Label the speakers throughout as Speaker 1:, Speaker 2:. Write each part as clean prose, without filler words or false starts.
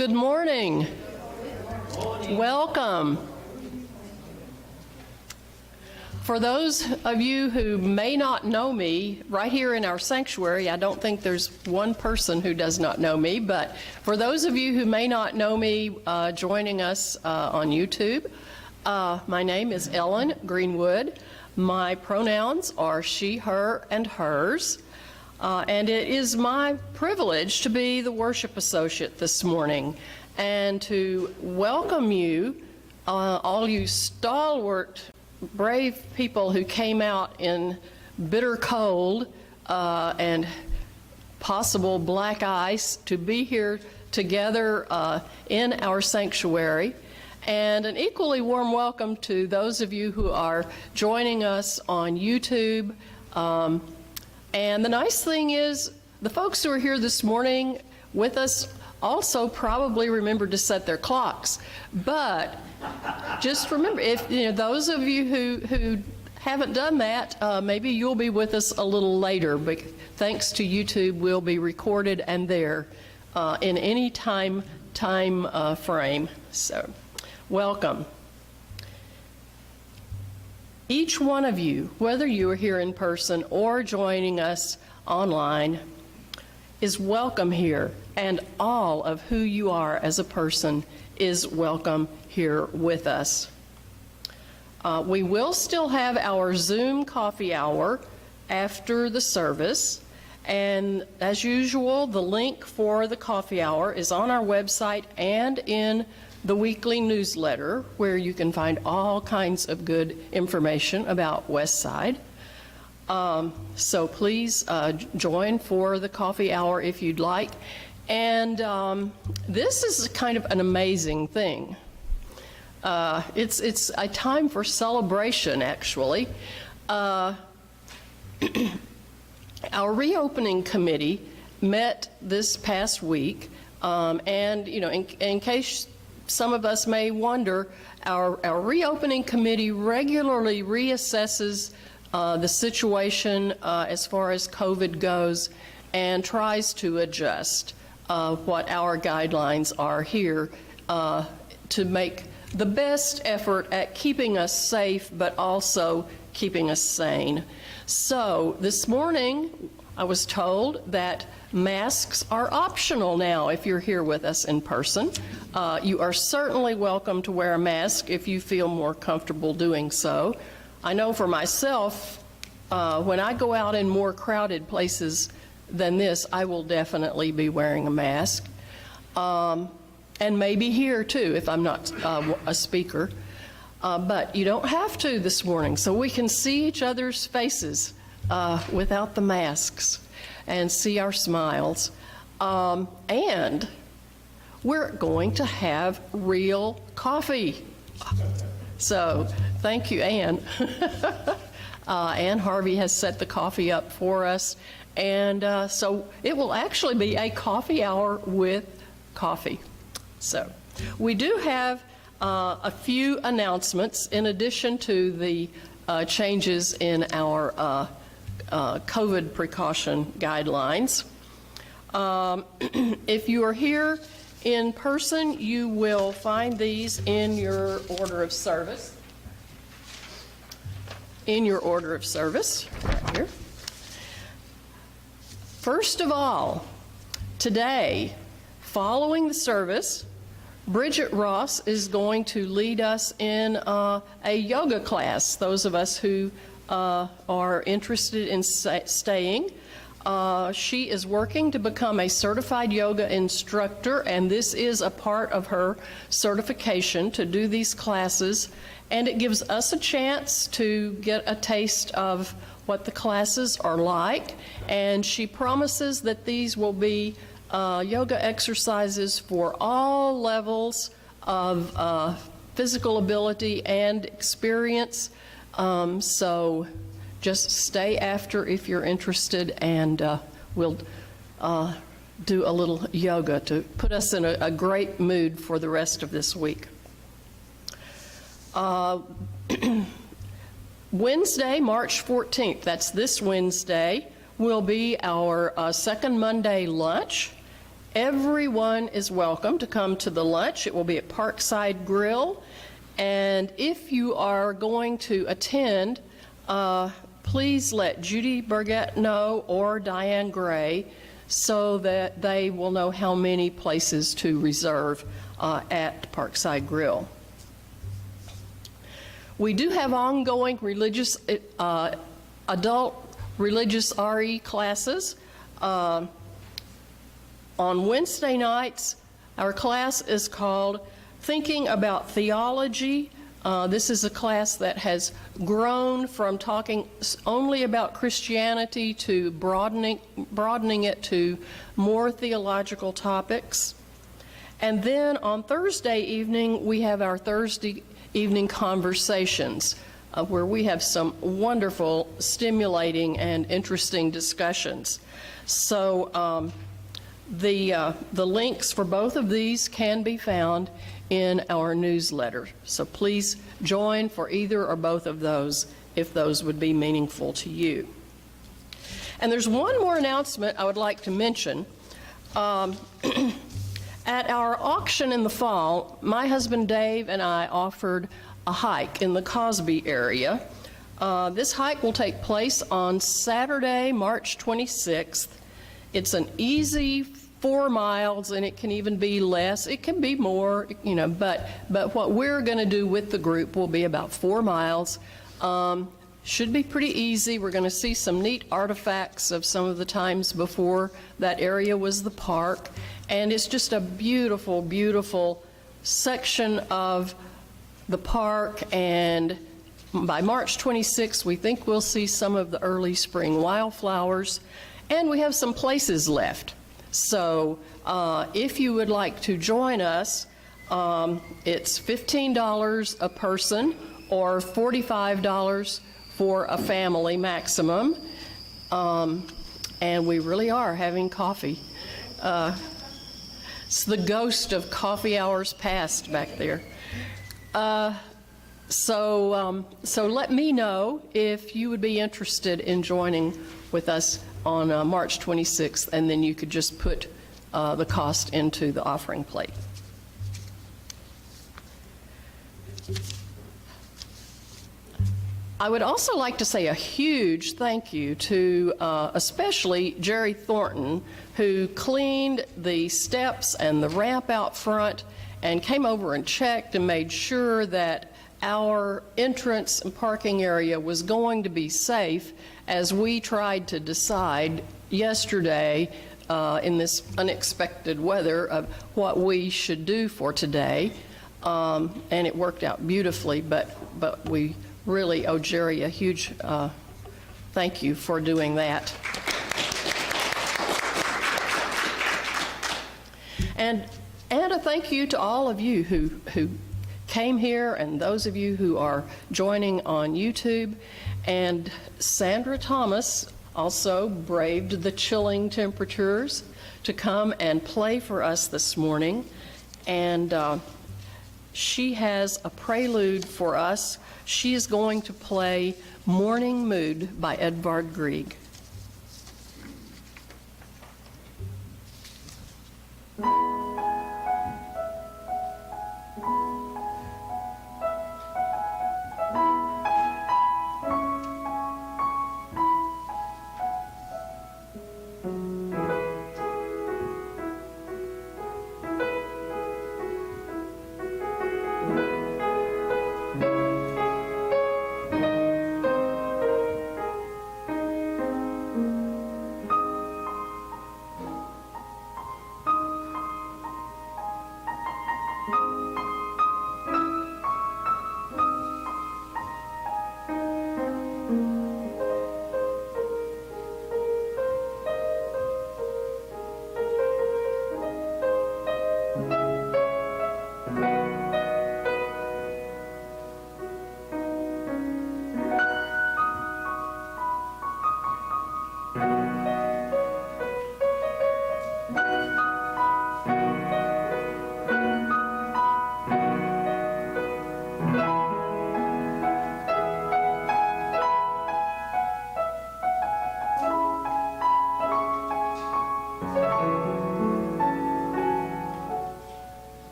Speaker 1: Good morning. Welcome. For those of you who may not know me, right here in our sanctuary, I don't think there's one person who does not know me, but for those of you who may not know me joining us on YouTube, my name is Ellen Greenwood. My pronouns are she, her, and hers. And it is my privilege to be the worship associate this morning and to welcome you, all you stalwart, brave people who came out in bitter cold and possible black ice to be here together in our sanctuary. And an equally warm welcome to those of you who are joining us on YouTube. And the nice thing is, the folks who are here this morning with us also probably remembered to set their clocks. But just remember, if those of you who haven't done that, maybe you'll be with us a little later. But thanks to YouTube, we'll be recorded and there in any time frame. So, welcome. Each one of you, whether you are here in person or joining us online, is welcome here, and all of who you are as a person is welcome here with us. We will still have our Zoom coffee hour after the service, and as usual, the link for the coffee hour is on our website and in the weekly newsletter, where you can find all kinds of good information about Westside. So please join for the coffee hour if you'd like. And this is kind of an amazing thing. It's a time for celebration, actually. Our reopening committee met this past week, and in case some of us may wonder, our reopening committee regularly reassesses the situation as far as COVID goes and tries to adjust what our guidelines are here to make the best effort at keeping us safe, but also keeping us sane. So this morning, I was told that masks are optional now if you're here with us in person. You are certainly welcome to wear a mask if you feel more comfortable doing so. I know for myself, when I go out in more crowded places than this, I will definitely be wearing a mask. And maybe here too, if I'm not a speaker. But you don't have to this morning, so we can see each other's faces without the masks and see our smiles. And we're going to have real coffee. So thank you, Ann. Ann Harvey has set the coffee up for us. And so it will actually be a coffee hour with coffee. So we do have a few announcements in addition to the changes in our COVID precaution guidelines. If you are here in person, you will find these in your order of service. Right here. First of all, today, following the service, Bridget Ross is going to lead us in a yoga class. Those of us who are interested in staying. She is working to become a certified yoga instructor, and this is a part of her certification to do these classes. And it gives us a chance to get a taste of what the classes are like. And she promises that these will be yoga exercises for all levels of physical ability and experience. So just stay after if you're interested, and we'll do a little yoga to put us in a great mood for the rest of this week. Wednesday, March 14th, that's this Wednesday, will be our second Monday lunch. Everyone is welcome to come to the lunch. It will be at Parkside Grill. And if you are going to attend, please let Judy Burgett know or Diane Gray so that they will know how many places to reserve at Parkside Grill. We do have ongoing religious, adult religious RE classes. On Wednesday nights, our class is called Thinking About Theology. This is a class that has grown from talking only about Christianity to broadening it to more theological topics. And then on Thursday evening, we have our Thursday evening conversations, where we have some wonderful, stimulating, and interesting discussions. So the links for both of these can be found in our newsletter. So please join for either or both of those if those would be meaningful to you. And there's one more announcement I would like to mention. At our auction in the fall, my husband Dave and I offered a hike in the Cosby area. This hike will take place on Saturday, March 26th. It's an easy 4 miles, and it can even be less. It can be more, you know, but what we're going to do with the group will be about 4 miles. Should be pretty easy. We're going to see some neat artifacts of some of the times before that area was the park. And it's just a beautiful, beautiful section of the park. And by March 26th, we think we'll see some of the early spring wildflowers. And we have some places left. So if you would like to join us, it's $15 a person or $45 for a family maximum. And we really are having coffee. It's the ghost of coffee hours past back there. So let me know if you would be interested in joining with us on March 26th, and then you could just put the cost into the offering plate. I would also like to say a huge thank you to especially Jerry Thornton, who cleaned the steps and the ramp out front and came over and checked and made sure that our entrance and parking area was going to be safe as we tried to decide yesterday in this unexpected weather of what we should do for today. And it worked out beautifully, but we really owe Jerry a huge thank you for doing that. And a thank you to all of you who came here, and those of you who are joining on YouTube. And Sandra Thomas also braved the chilling temperatures to come and play for us this morning. And she has a prelude for us. She is going to play Morning Mood by Edvard Grieg.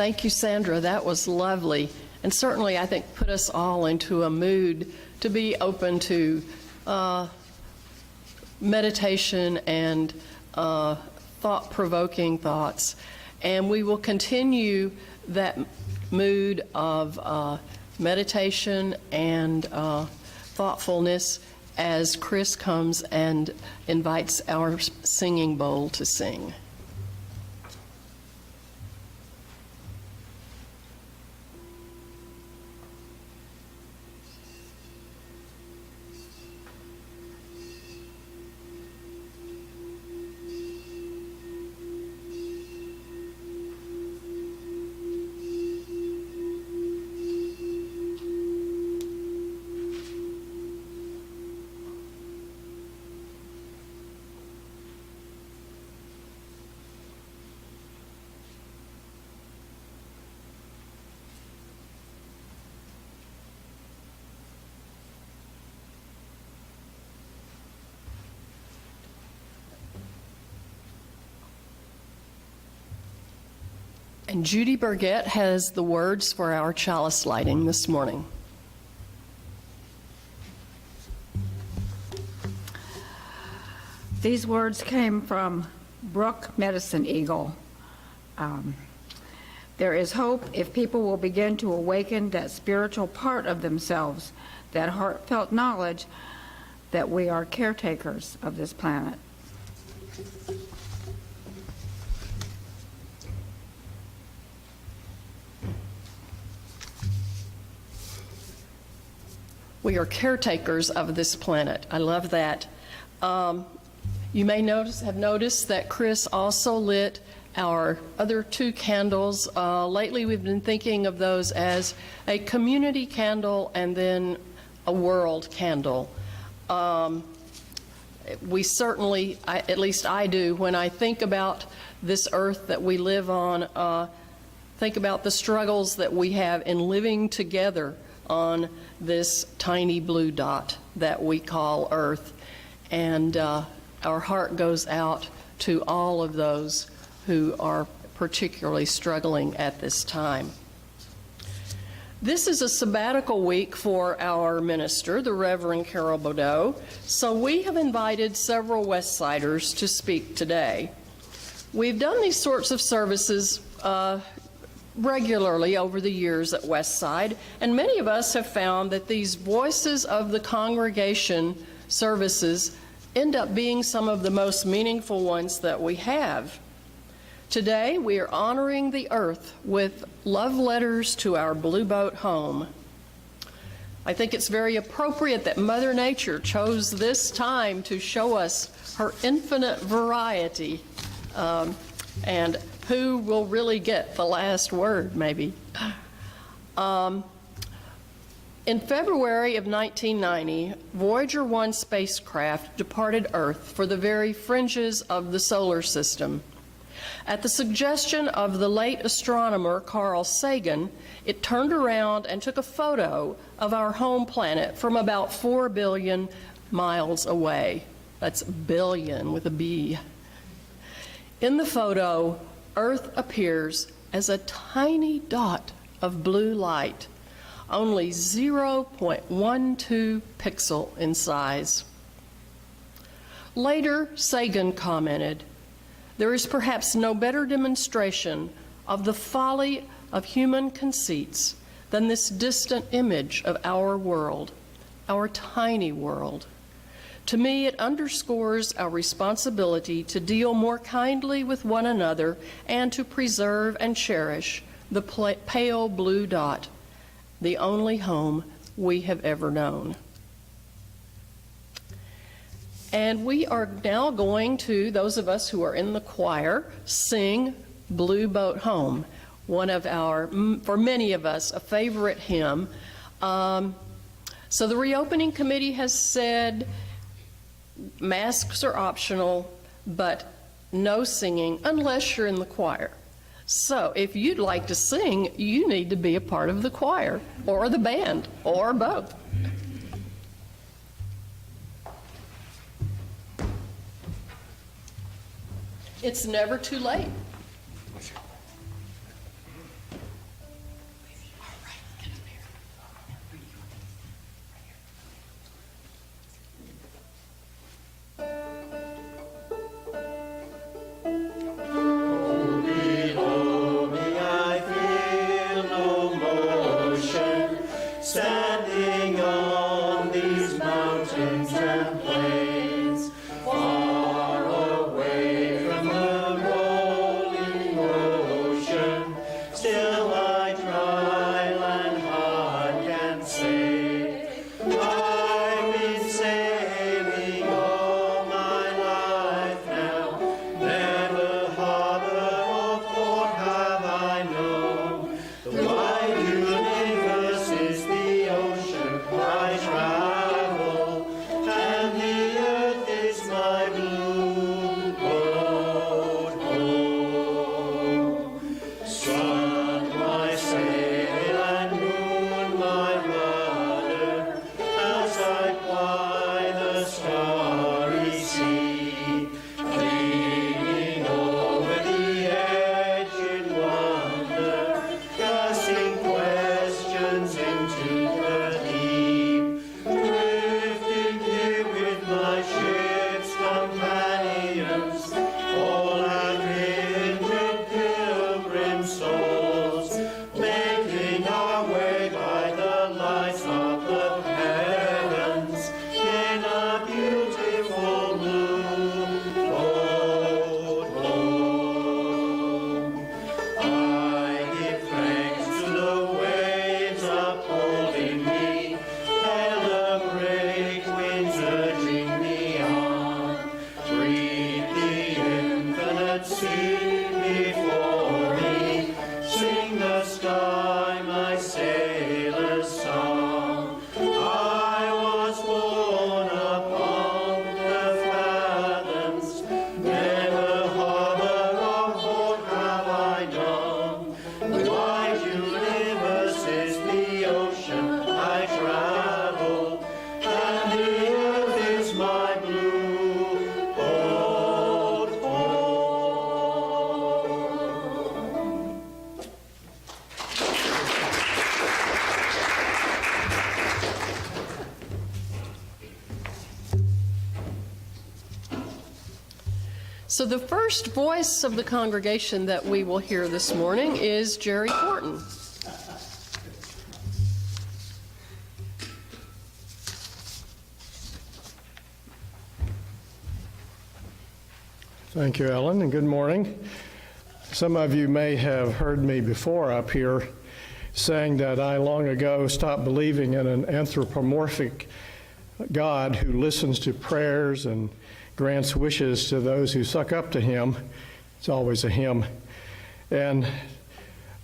Speaker 1: Thank you, Sandra. That was lovely, and certainly I think put us all into a mood to be open to meditation and thought-provoking thoughts. And we will continue that mood of meditation and thoughtfulness as Chris comes and invites our singing bowl to sing. And Judy Burgett has the words for our chalice lighting this morning.
Speaker 2: These words came from Brooke Medicine Eagle. There is hope if people will begin to awaken that spiritual part of themselves, that heartfelt knowledge that we are caretakers of this planet.
Speaker 1: We are caretakers of this planet. I love that. You may have noticed that Chris also lit our other 2 candles. Lately, we've been thinking of those as a community candle and then a world candle. We certainly, at least I do, when I think about this earth that we live on, think about the struggles that we have in living together on this tiny blue dot that we call Earth. And our heart goes out to all of those who are particularly struggling at this time. This is a sabbatical week for our minister, the Reverend Carol Bodeau, so we have invited several Westsiders to speak today. We've done these sorts of services regularly over the years at Westside, and many of us have found that these voices of the congregation services end up being some of the most meaningful ones that we have. Today, we are honoring the earth with love letters to our Blue Boat home. I think it's very appropriate that Mother Nature chose this time to show us her infinite variety, and who will really get the last word, maybe. In February of 1990, Voyager 1 spacecraft departed Earth for the very fringes of the solar system. At the suggestion of the late astronomer Carl Sagan, it turned around and took a photo of our home planet from about 4 billion miles away. That's billion with a B. In the photo, Earth appears as a tiny dot of blue light, only 0.12 pixel in size. Later, Sagan commented, "There is perhaps no better demonstration of the folly of human conceits than this distant image of our world, our tiny world. To me, it underscores our responsibility to deal more kindly with one another and to preserve and cherish the pale blue dot, the only home we have ever known." And we are now going to, those of us who are in the choir, sing Blue Boat Home, one of our, for many of us, a favorite hymn. So the reopening committee has said masks are optional, but no singing unless you're in the choir. So if you'd like to sing, you need to be a part of the choir or the band or both. It's never too late.
Speaker 3: Standing on these mountains and plains, far away from the rolling
Speaker 1: So the first voice of the congregation that we will hear this morning is Jerry Thornton.
Speaker 4: Thank you, Ellen, and good morning. Some of you may have heard me before up here saying that I long ago stopped believing in an anthropomorphic God who listens to prayers and grants wishes to those who suck up to him. It's always a him. And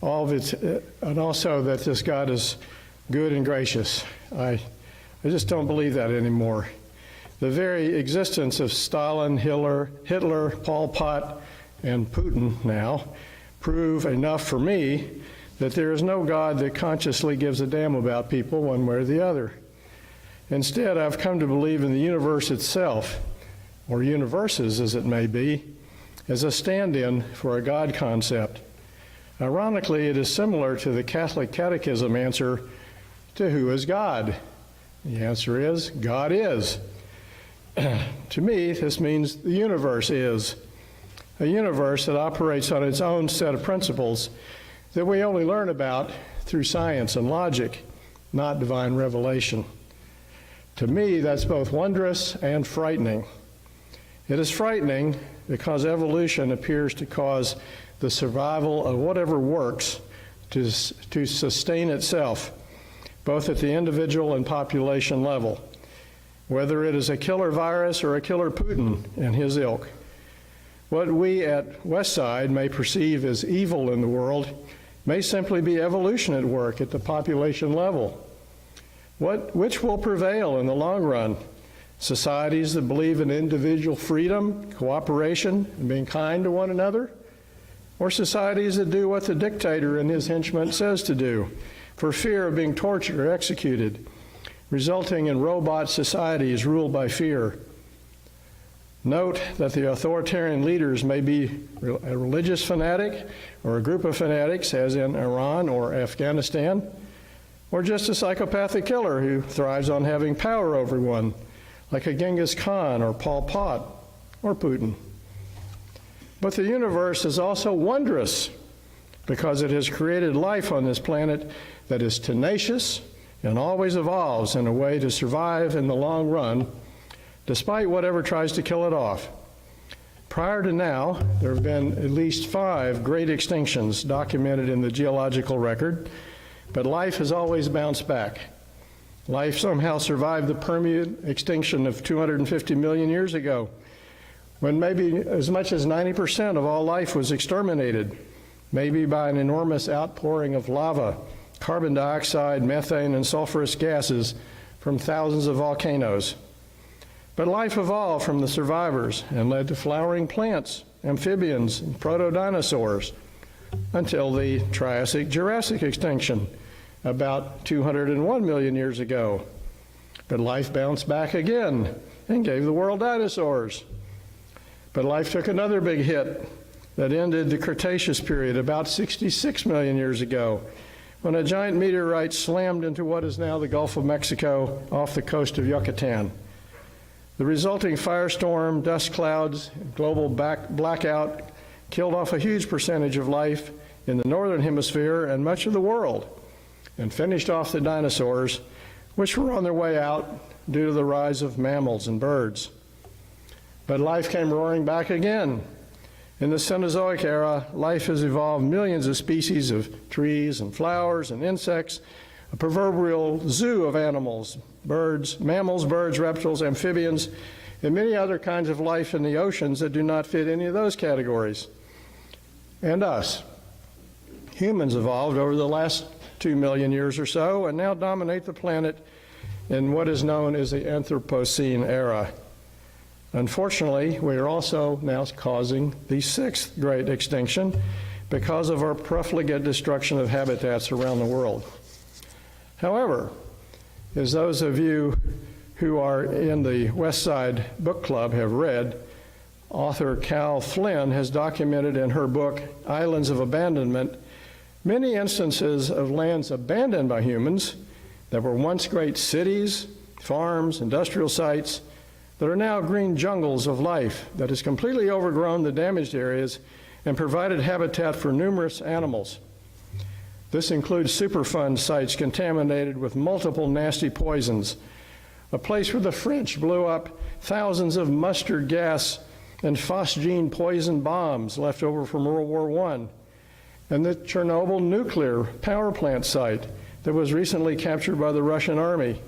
Speaker 4: also that this God is good and gracious. I just don't believe that anymore. The very existence of Stalin, Hitler, Pol Pot, and Putin now prove enough for me that there is no God that consciously gives a damn about people one way or the other. Instead, I've come to believe in the universe itself, or universes as it may be, as a stand-in for a God concept. Ironically, it is similar to the Catholic Catechism answer to who is God. The answer is, God is. To me, this means the universe is. A universe that operates on its own set of principles that we only learn about through science and logic, not divine revelation. To me, that's both wondrous and frightening. It is frightening because evolution appears to cause the survival of whatever works to sustain itself, both at the individual and population level, whether it is a killer virus or a killer Putin and his ilk. What we at Westside may perceive as evil in the world may simply be evolution at work at the population level. Which will prevail in the long run? Societies that believe in individual freedom, cooperation, and being kind to one another? Or societies that do what the dictator and his henchmen says to do, for fear of being tortured or executed, resulting in robot societies ruled by fear? Note that the authoritarian leaders may be a religious fanatic or a group of fanatics, as in Iran or Afghanistan, or just a psychopathic killer who thrives on having power over one, like a Genghis Khan or Pol Pot or Putin. But the universe is also wondrous because it has created life on this planet that is tenacious and always evolves in a way to survive in the long run, despite whatever tries to kill it off. Prior to now, there have been at least 5 great extinctions documented in the geological record, but life has always bounced back. Life somehow survived the Permian extinction of 250 million years ago, when maybe as much as 90% of all life was exterminated, maybe by an enormous outpouring of lava, carbon dioxide, methane, and sulfurous gases from thousands of volcanoes. But life evolved from the survivors and led to flowering plants, amphibians, and proto-dinosaurs until the Triassic-Jurassic extinction about 201 million years ago. But life bounced back again and gave the world dinosaurs. But life took another big hit that ended the Cretaceous period about 66 million years ago, when a giant meteorite slammed into what is now the Gulf of Mexico off the coast of Yucatan. The resulting firestorm, dust clouds, and global blackout killed off a huge percentage of life in the northern hemisphere and much of the world, and finished off the dinosaurs, which were on their way out due to the rise of mammals and birds. But life came roaring back again. In the Cenozoic era, life has evolved millions of species of trees and flowers and insects, a proverbial zoo of animals, birds, mammals, birds, reptiles, amphibians, and many other kinds of life in the oceans that do not fit any of those categories. And us. Humans evolved over the last 2 million years or so and now dominate the planet in what is known as the Anthropocene era. Unfortunately, we are also now causing the 6th great extinction because of our profligate destruction of habitats around the world. However, as those of you who are in the Westside Book Club have read, author Cal Flynn has documented in her book, Islands of Abandonment, many instances of lands abandoned by humans that were once great cities, farms, industrial sites, There are now green jungles of life that has completely overgrown the damaged areas and provided habitat for numerous animals. This includes Superfund sites contaminated with multiple nasty poisons, a place where the French blew up thousands of mustard gas and phosgene poison bombs left over from World War I, and the Chernobyl nuclear power plant site that was recently captured by the Russian army.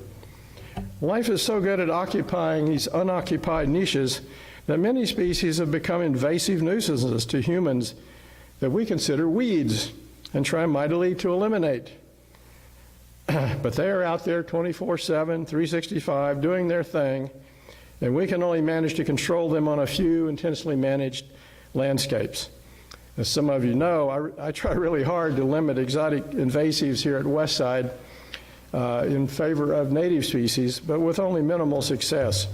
Speaker 4: Life is so good at occupying these unoccupied niches that many species have become invasive nuisances to humans that we consider weeds and try mightily to eliminate. But they are out there 24/7, 365, doing their thing, and we can only manage to control them on a few intensely managed landscapes. As some of you know, I try really hard to limit exotic invasives here at Westside in favor of native species, but with only minimal success.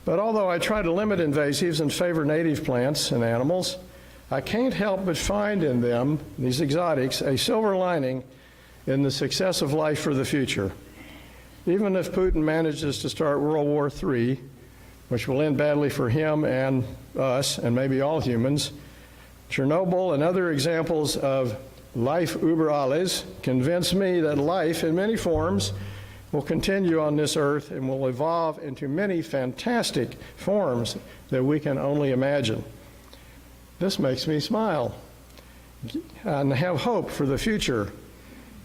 Speaker 4: But although I try to limit invasives and favor native plants and animals, I can't help but find in them, these exotics, a silver lining in the success of life for the future. Even if Putin manages to start World War III, which will end badly for him and us, and maybe all humans, Chernobyl and other examples of life über alles convince me that life in many forms will continue on this earth and will evolve into many fantastic forms that we can only imagine. This makes me smile and have hope for the future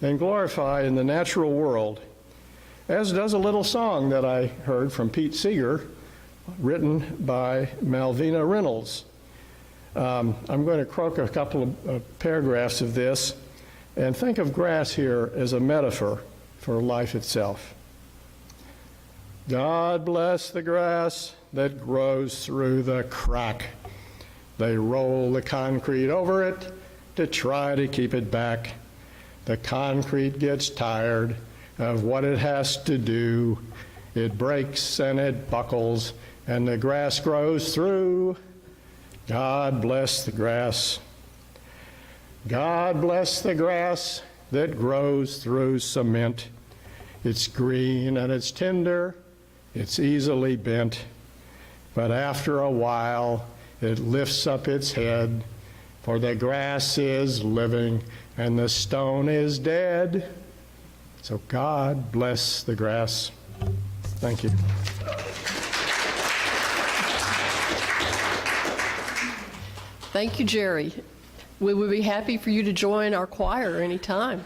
Speaker 4: and glorify in the natural world, as does a little song that I heard from Pete Seeger, written by Malvina Reynolds. I'm going to croak a couple of paragraphs of this and think of grass here as a metaphor for life itself. God bless the grass that grows through the crack. They roll the concrete over it to try to keep it back. The concrete gets tired of what it has to do. It breaks and it buckles, and the grass grows through. God bless the grass. God bless the grass that grows through cement. It's green and it's tender, it's easily bent, but after a while it lifts up its head, for the grass is living and the stone is dead. So God bless the grass. Thank you.
Speaker 1: Thank you, Jerry. We would be happy for you to join our choir anytime.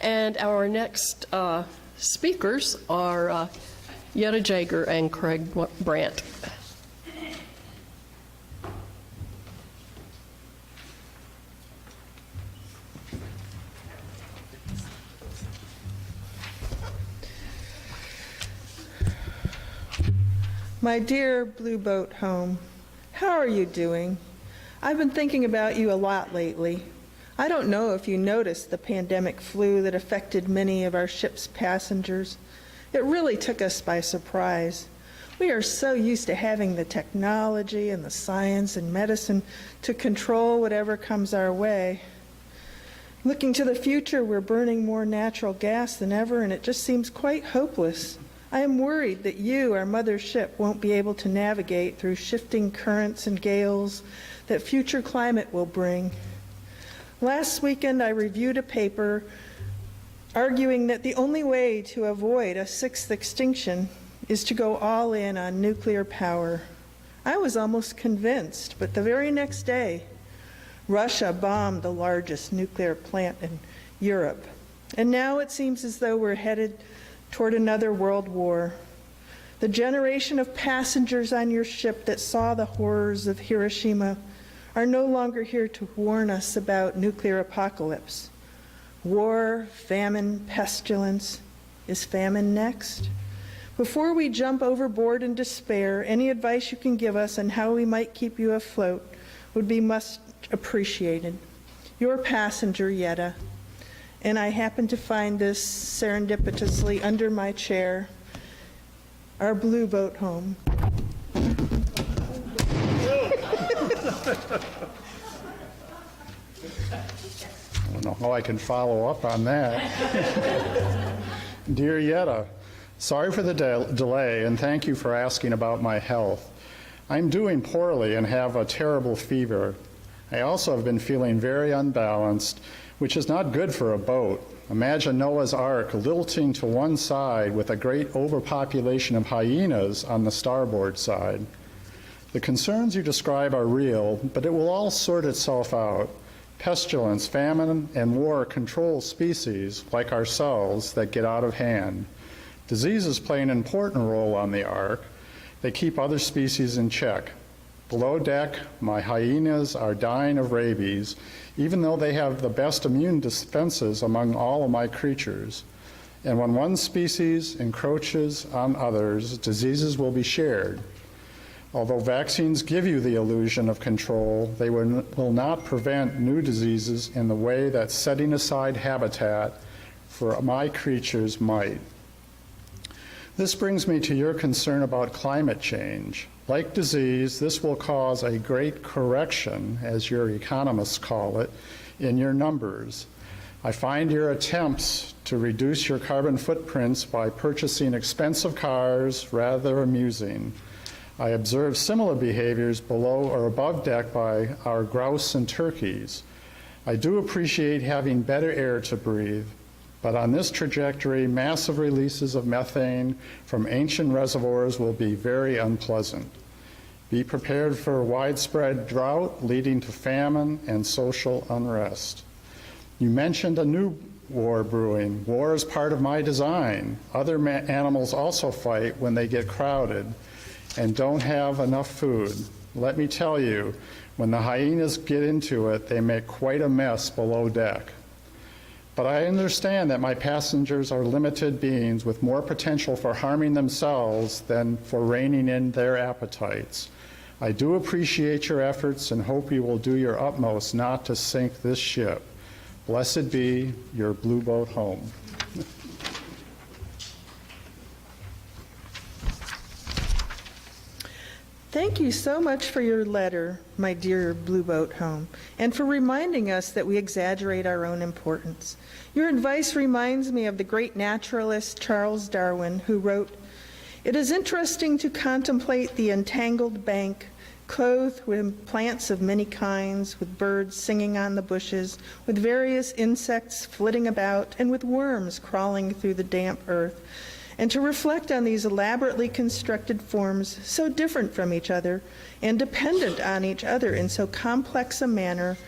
Speaker 1: And our next speakers are Yetta Jager and Craig Brandt.
Speaker 5: My dear Blue Boat home, how are you doing? I've been thinking about you a lot lately. I don't know if you noticed the pandemic flu that affected many of our ship's passengers. It really took us by surprise. We are so used to having the technology and the science and medicine to control whatever comes our way. Looking to the future, we're burning more natural gas than ever, and it just seems quite hopeless. I am worried that you, our mother ship, won't be able to navigate through shifting currents and gales that future climate will bring. Last weekend, I reviewed a paper arguing that the only way to avoid a sixth extinction is to go all in on nuclear power. I was almost convinced, but the very next day, Russia bombed the largest nuclear plant in Europe. And now it seems as though we're headed toward another world war. The generation of passengers on your ship that saw the horrors of Hiroshima are no longer here to warn us about nuclear apocalypse. War, famine, pestilence. Is famine next? Before we jump overboard in despair, any advice you can give us on how we might keep you afloat would be much appreciated. Your passenger, Yetta. And I happened to find this serendipitously under my chair, our Blue Boat home.
Speaker 4: I don't know how I can follow up on that. Dear Yetta,
Speaker 6: Sorry for the delay, and thank you for asking about my health. I'm doing poorly and have a terrible fever. I also have been feeling very unbalanced, which is not good for a boat. Imagine Noah's Ark lilting to one side with a great overpopulation of hyenas on the starboard side. The concerns you describe are real, but it will all sort itself out. Pestilence, famine, and war control species, like ourselves, that get out of hand. Diseases play an important role on the Ark. They keep other species in check. Below deck, my hyenas are dying of rabies, even though they have the best immune defenses among all of my creatures. And when one species encroaches on others, diseases will be shared. Although vaccines give you the illusion of control, they will not prevent new diseases in the way that setting aside habitat for my creatures might. This brings me to your concern about climate change. Like disease, this will cause a great correction, as your economists call it, in your numbers. I find your attempts to reduce your carbon footprints by purchasing expensive cars rather amusing. I observe similar behaviors below or above deck by our grouse and turkeys. I do appreciate having better air to breathe, but on this trajectory, massive releases of methane from ancient reservoirs will be very unpleasant. Be prepared for widespread drought leading to famine and social unrest. You mentioned a new war brewing. War is part of my design. Other animals also fight when they get crowded and don't have enough food. Let me tell you, when the hyenas get into it, they make quite a mess below deck. But I understand that my passengers are limited beings with more potential for harming themselves than for reining in their appetites. I do appreciate your efforts and hope you will do your utmost not to sink this ship. Blessed be your blue boat home.
Speaker 5: Thank you so much for your letter, my dear Blue Boat Home, and for reminding us that we exaggerate our own importance. Your advice reminds me of the great naturalist Charles Darwin, who wrote, "It is interesting to contemplate the entangled bank, clothed with plants of many kinds, with birds singing on the bushes, with various insects flitting about, and with worms crawling through the damp earth, and to reflect on these elaborately constructed forms, so different from each other and dependent on each other in so complex a manner,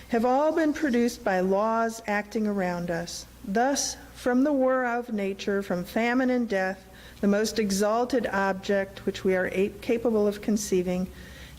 Speaker 5: have all been produced by laws acting around us. Thus, from the war of nature, from famine and death, the most exalted object which we are capable of conceiving,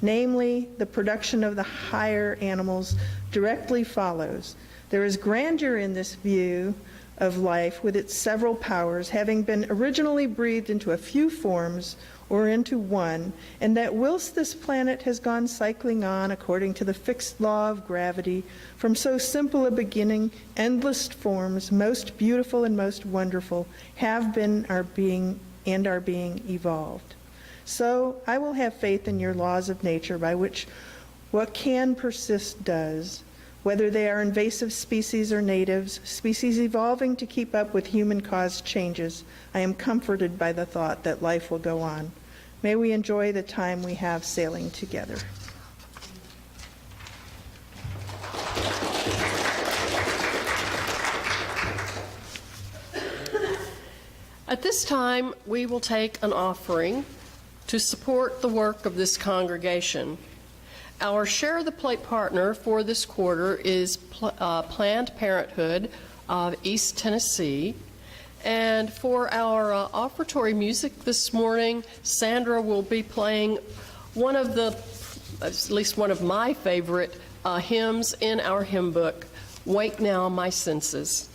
Speaker 5: namely the production of the higher animals, directly follows. There is grandeur in this view of life with its several powers, having been originally breathed into a few forms or into one, and that whilst this planet has gone cycling on according to the fixed law of gravity, from so simple a beginning, endless forms, most beautiful and most wonderful, have been, are being evolved. So I will have faith in your laws of nature by which what can persist does, whether they are invasive species or natives, species evolving to keep up with human-caused changes. I am comforted by the thought that life will go on. May we enjoy the time we have sailing together."
Speaker 1: At this time, we will take an offering to support the work of this congregation. Our Share the Plate partner for this quarter is Planned Parenthood of East Tennessee. And for our offertory music this morning, Sandra will be playing one of the, at least one of my favorite hymns in our hymn book, "Wake Now My Senses."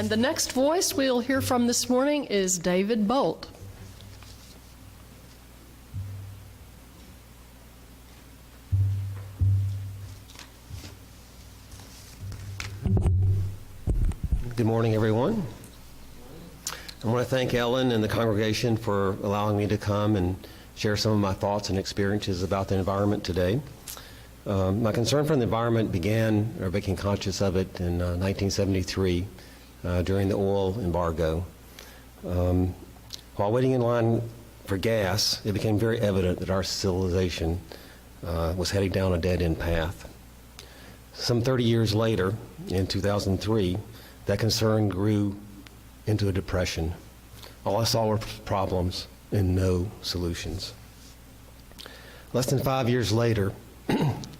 Speaker 1: And the next voice we'll hear from this morning is David Bolt.
Speaker 7: Good morning, everyone. I want to thank Ellen and the congregation for allowing me to come and share some of my thoughts and experiences about the environment today. My concern for the environment began, or became conscious of it, in 1973 during the oil embargo. While waiting in line for gas, it became very evident that our civilization was heading down a dead-end path. Some 30 years later, in 2003, that concern grew into a depression. All I saw were problems and no solutions. Less than 5 years later,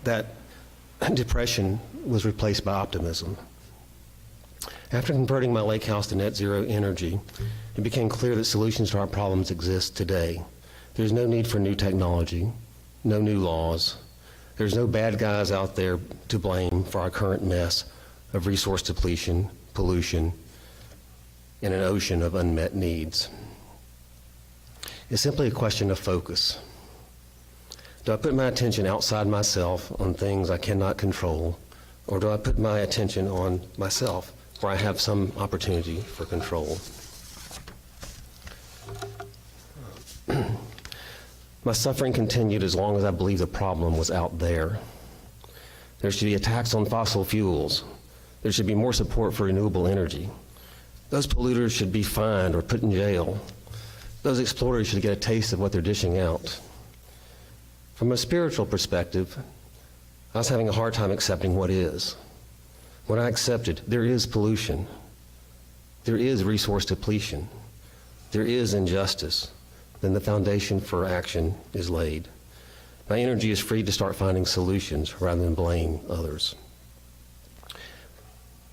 Speaker 7: that depression was replaced by optimism. After converting my lake house to net zero energy, it became clear that solutions to our problems exist today. There's no need for new technology, no new laws. There's no bad guys out there to blame for our current mess of resource depletion, pollution, and an ocean of unmet needs. It's simply a question of focus. Do I put my attention outside myself on things I cannot control, or do I put my attention on myself where I have some opportunity for control? My suffering continued as long as I believed the problem was out there. There should be a tax on fossil fuels. There should be more support for renewable energy. Those polluters should be fined or put in jail. Those explorers should get a taste of what they're dishing out. From a spiritual perspective, I was having a hard time accepting what is. When I accepted there is pollution, there is resource depletion, there is injustice, then the foundation for action is laid. My energy is free to start finding solutions rather than blame others.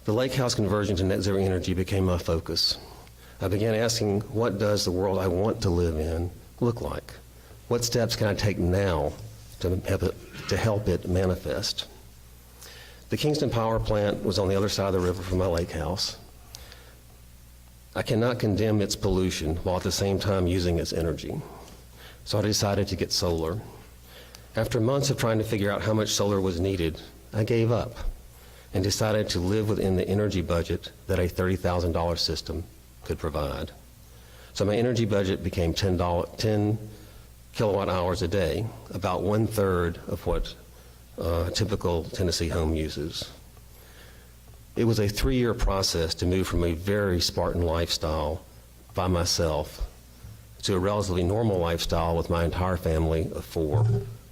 Speaker 7: The lake house conversion to net zero energy became my focus. I began asking, what does the world I want to live in look like? What steps can I take now to help it manifest? The Kingston power plant was on the other side of the river from my lake house. I cannot condemn its pollution while at the same time using its energy. So I decided to get solar. After months of trying to figure out how much solar was needed, I gave up and decided to live within the energy budget that a $30,000 system could provide. So my energy budget became 10 kilowatt hours a day, about 1/3 of what a typical Tennessee home uses. It was a 3-year process to move from a very Spartan lifestyle by myself to a relatively normal lifestyle with my entire family of 4,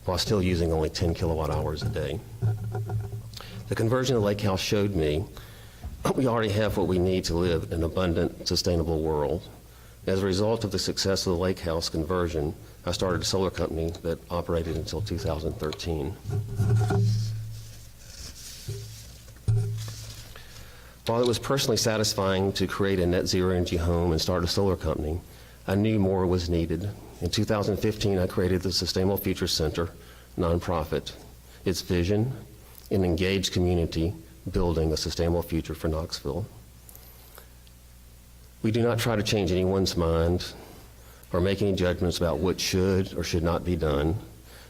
Speaker 7: while still using only 10 kilowatt hours a day. The conversion of the lake house showed me we already have what we need to live in an abundant, sustainable world. As a result of the success of the lake house conversion, I started a solar company that operated until 2013. While it was personally satisfying to create a net zero energy home and start a solar company, I knew more was needed. In 2015, I created the Sustainable Future Center, nonprofit. Its vision, an engaged community building a sustainable future for Knoxville. We do not try to change anyone's mind or make any judgments about what should or should not be done.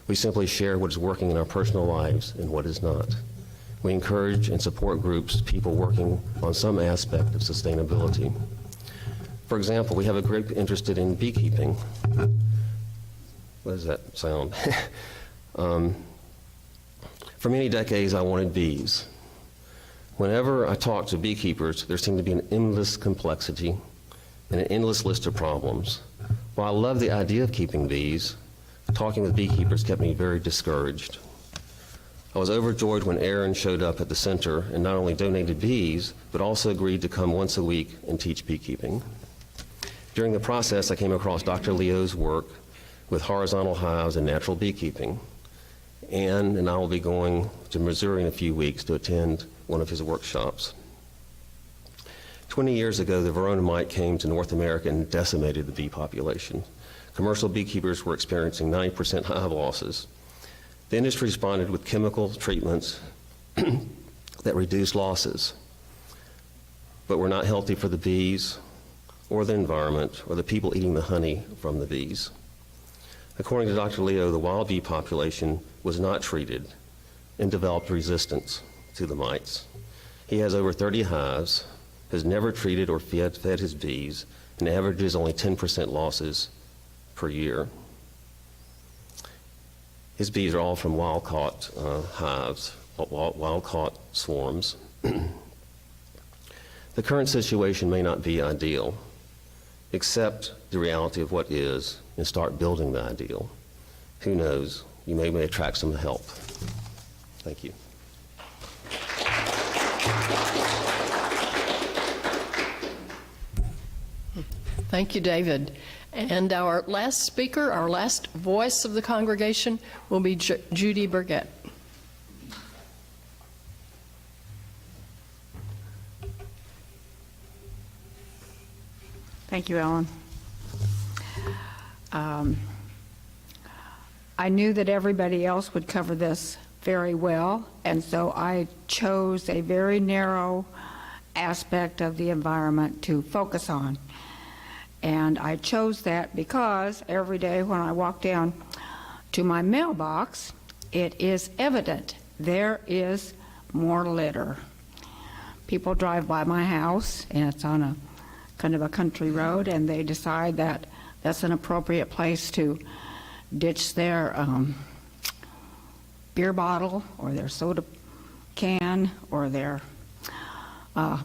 Speaker 7: We simply share what is working in our personal lives and what is not. We encourage and support groups, people working on some aspect of sustainability. For example, we have a group interested in beekeeping. What does that sound? For many decades, I wanted bees. Whenever I talked to beekeepers, there seemed to be an endless complexity and an endless list of problems. While I love the idea of keeping bees, talking with beekeepers kept me very discouraged. I was overjoyed when Aaron showed up at the center and not only donated bees, but also agreed to come once a week and teach beekeeping. During the process, I came across Dr. Leo's work with horizontal hives and natural beekeeping. Ann and I will be going to Missouri in a few weeks to attend one of his workshops. 20 years ago, the Verona mite came to North America and decimated the bee population. Commercial beekeepers were experiencing 90% hive losses. The industry responded with chemical treatments that reduced losses. but were not healthy for the bees or the environment or the people eating the honey from the bees. According to Dr. Leo, the wild bee population was not treated and developed resistance to the mites. He has over 30 hives, has never treated or fed his bees, and averages only 10% losses per year. His bees are all from wild-caught hives, wild-caught swarms. The current situation may not be ideal. Accept the reality of what is and start building the ideal. Who knows, you may attract some help. Thank you.
Speaker 1: Thank you, David. And our last speaker, our last voice of the congregation will be Judy Burgett.
Speaker 2: Thank you, Ellen. I knew that everybody else would cover this very well, and so I chose a very narrow aspect of the environment to focus on. And I chose that because every day when I walk down to my mailbox, it is evident there is more litter. People drive by my house, and it's on a kind of a country road, and they decide that that's an appropriate place to ditch their beer bottle or their soda can or their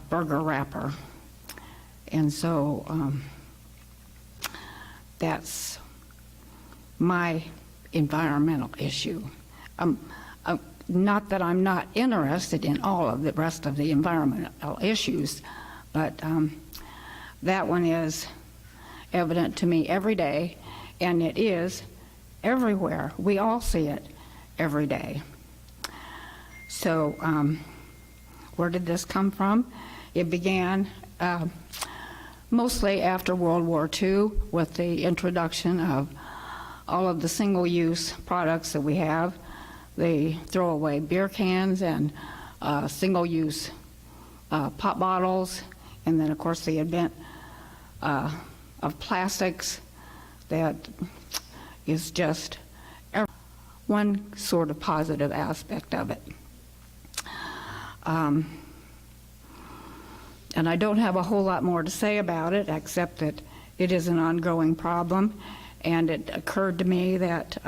Speaker 2: burger wrapper. And so that's my environmental issue. Not that I'm not interested in all of the rest of the environmental issues, but that one is evident to me every day, and it is everywhere. We all see it every day. So where did this come from? It began mostly after World War II with the introduction of all of the single-use products that we have, the throwaway beer cans and single-use pop bottles, and then of course the advent of plastics that is just one sort of positive aspect of it. And I don't have a whole lot more to say about it, except that it is an ongoing problem, and it occurred to me that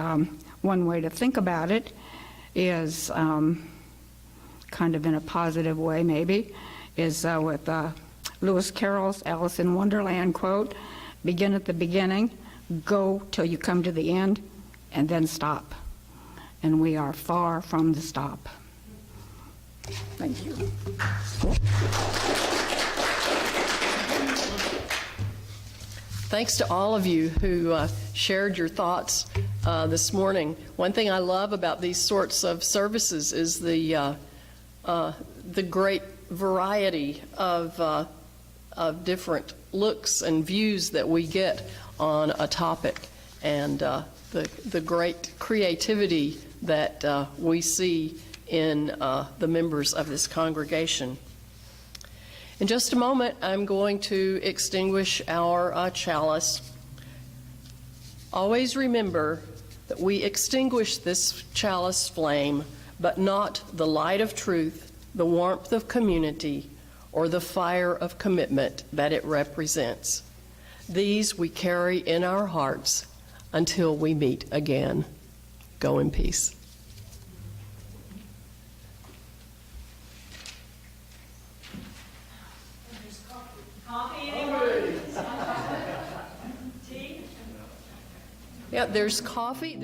Speaker 2: one way to think about it is kind of in a positive way maybe, is with Lewis Carroll's Alice in Wonderland quote, begin at the beginning, go till you come to the end, and then stop. And we are far from the stop. Thank you.
Speaker 1: Thanks to all of you who shared your thoughts this morning. One thing I love about these sorts of services is the great variety of different looks and views that we get on a topic, and the great creativity that we see in the members of this congregation. In just a moment, I'm going to extinguish our chalice. Always remember that we extinguish this chalice flame, but not the light of truth, the warmth of community, or the fire of commitment that it represents. These we carry in our hearts until we meet again. Go in peace. Yeah, there's coffee.